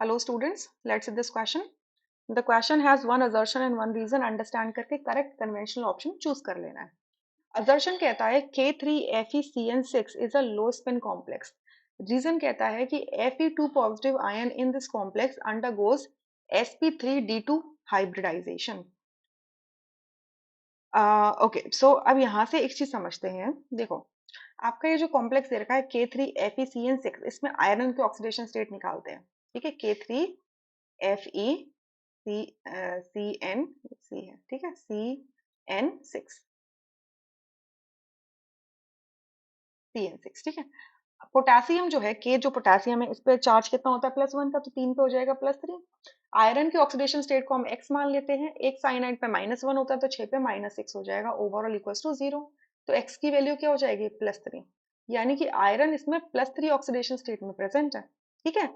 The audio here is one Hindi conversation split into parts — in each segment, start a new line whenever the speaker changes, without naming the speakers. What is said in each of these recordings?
Hello students, let's see this question. The question has one assertion and one reason. Understand करके correct conventional option choose कर लेना है. Assertion कहता है K3FeCN6 is a low spin complex. Reason कहता है कि Fe2 positive ion in this complex undergoes sp3d2 hybridization. Okay so अब यहाँ से एक चीज समझते हैं. देखो आपका ये जो कॉम्प्लेक्स दे रखा है K3FeCN6, इसमें आयरन के ऑक्सीडेशन स्टेट निकालते हैं. ठीक है, K3FeCN सी है, ठीक है, CN6 CN6. ठीक है, पोटेशियम जो है K, जो पोटेशियम है, इस पे चार्ज कितना होता है +1 का, तो 3 पे हो जाएगा +3. आयरन के ऑक्सीडेशन स्टेट को हम x मान लेते हैं. एक साइनाइड पे -1 होता है तो 6 पे -6 हो जाएगा. Overall equals to 0. तो x की वैल्यू क्या हो जाएगी +3, यानी कि आयरन इसमें +3 ऑक्सीडेशन स्टेट में प्रेजेंट है. ठीक है.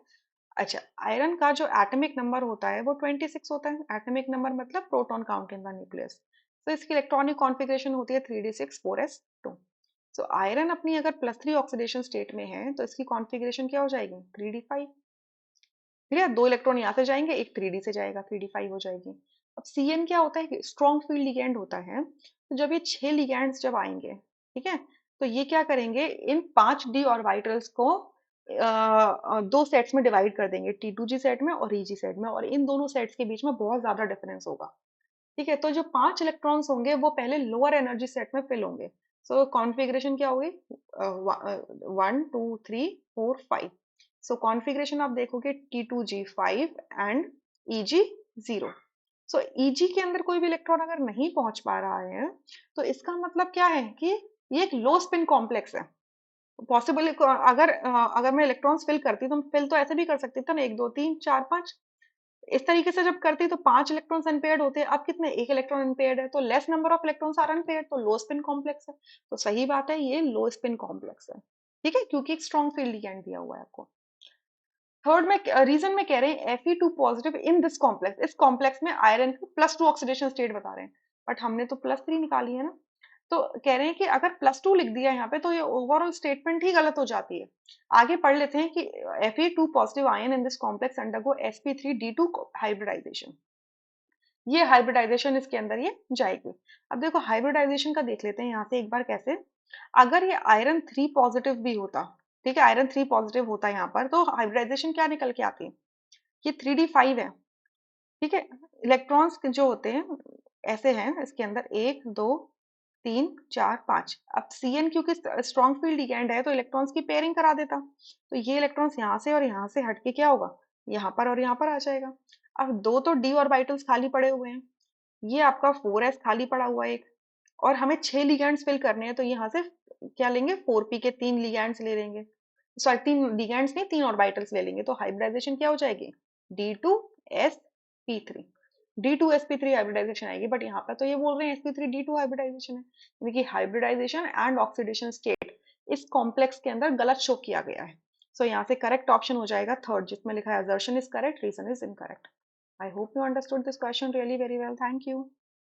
अच्छा, आयरन का जो एटॉमिक नंबर होता है वो 26 होता है. एटॉमिक नंबर मतलब proton count in the nucleus. तो इसकी इलेक्ट्रॉनिक कॉन्फ़िगरेशन होती है 3d6 4s2. सो आयरन अपनी अगर +3 ऑक्सीडेशन स्टेट में है तो इसकी कॉन्फ़िगरेशन क्या हो जाएगी 3d5. ठीक है, 2 इलेक्ट्रॉन यहाँ से जाएंगे, एक 3d से जाएगा, 3d5 हो जाएगी. अब Cn क्या होता है, स्ट्रॉन्ग फील्ड लिगैंड होता है. तो जब ये 6 लिगैंड्स जब आएंगे, ठीक है, तो ये क्या करेंगे, इन 5 d ऑर्बिटल्स को दो सेट्स में डिवाइड कर देंगे, T2g सेट में और EG सेट में, और इन दोनों सेट्स के बीच में बहुत ज्यादा डिफरेंस होगा. ठीक है, तो जो 5 इलेक्ट्रॉन्स होंगे वो पहले लोअर एनर्जी सेट में फिल होंगे. सो कॉन्फ़िगरेशन क्या होगी 1 2 3 4 5. सो कॉन्फ़िगरेशन आप देखोगे T2g5 and EG0. So EG के अंदर कोई भी इलेक्ट्रॉन अगर नहीं पहुंच पा रहा है तो इसका मतलब क्या है कि ये एक लो स्पिन कॉम्प्लेक्स है. पॉसिबल अगर मैं इलेक्ट्रॉन्स फिल करती तो फिल तो ऐसे भी कर सकती थी ना, 1 2 3 4 5. इस तरीके से जब करती तो 5 इलेक्ट्रॉन्स अनपेयर्ड होते हैं. अब कितने, एक इलेक्ट्रॉन अनपेयर्ड है, तो less number of electrons are unpaired, तो लो स्पिन कॉम्प्लेक्स है. तो सही बात है, ये लो स्पिन कॉम्प्लेक्स है. ठीक है, क्योंकि एक स्ट्रॉन्ग फील्ड लिगैंड दिया हुआ है आपको. थर्ड में रीजन में कह रहे हैं Fe2 positive in this complex. इस कॉम्प्लेक्स में आयरन की +2 ऑक्सीडेशन स्टेट बता रहे हैं, बट हमने तो +3 निकाली है ना. तो कह रहे हैं कि अगर +2 लिख दिया यहाँ पे तो ये ओवरऑल स्टेटमेंट ही गलत हो जाती है. आगे पढ़ लेते हैं कि Fe2 positive ion in this complex undergo sp3d2 hybridisation. ये हाइब्रिडाइजेशन इसके अंदर ये जाएगी. अब देखो हाइब्रिडाइजेशन का देख लेते हैं यहाँ से एक बार कैसे. अगर ये आयरन 3 पॉजिटिव भी होता, ठीक है, आयरन 3 पॉजिटिव होता यहाँ पर, तो हाइब्रिडाइजेशन क्या निकल के आती, ये 3d5 है. ठीक है, इलेक्ट्रॉन्स जो होते हैं ऐसे हैं इसके अंदर, 1 2 3 4 5. अब Cn क्योंकि स्ट्रॉन्ग फील्ड लिगैंड है तो इलेक्ट्रॉन्स की पेयरिंग करा देता, तो ये इलेक्ट्रॉन्स यहाँ से और यहाँ से हटके क्या होगा, यहाँ पर और यहाँ पर आ जाएगा. अब दो तो d ऑर्बिटल्स खाली पड़े हुए हैं, ये आपका 4s खाली पड़ा हुआ है एक, और हमें 6 लिगैंड्स फिल करने हैं, तो यहाँ से क्या लेंगे 4p के 3 लिगैंड्स ले लेंगे. सॉरी 3 लिगैंड्स नहीं, 3 ऑर्बिटल्स ले लेंगे. तो हाइब्रिडाइजेशन क्या हो जाएगी D2sp3. D2sp3 हाइब्रिडाइजेशन आएगी, बट यहाँ पर तो ये बोल रहे हैं sp3d2 हाइब्रिडाइजेशन है, यानी कि हाइब्रिडाइजेशन एंड ऑक्सीडेशन स्टेट इस कॉम्प्लेक्स के अंदर गलत शो किया गया है. सो यहाँ से करेक्ट ऑप्शन हो जाएगा थर्ड, जिसमें लिखा है assertion is correct, reason is incorrect. I hope you understood this question really very well. Thank you.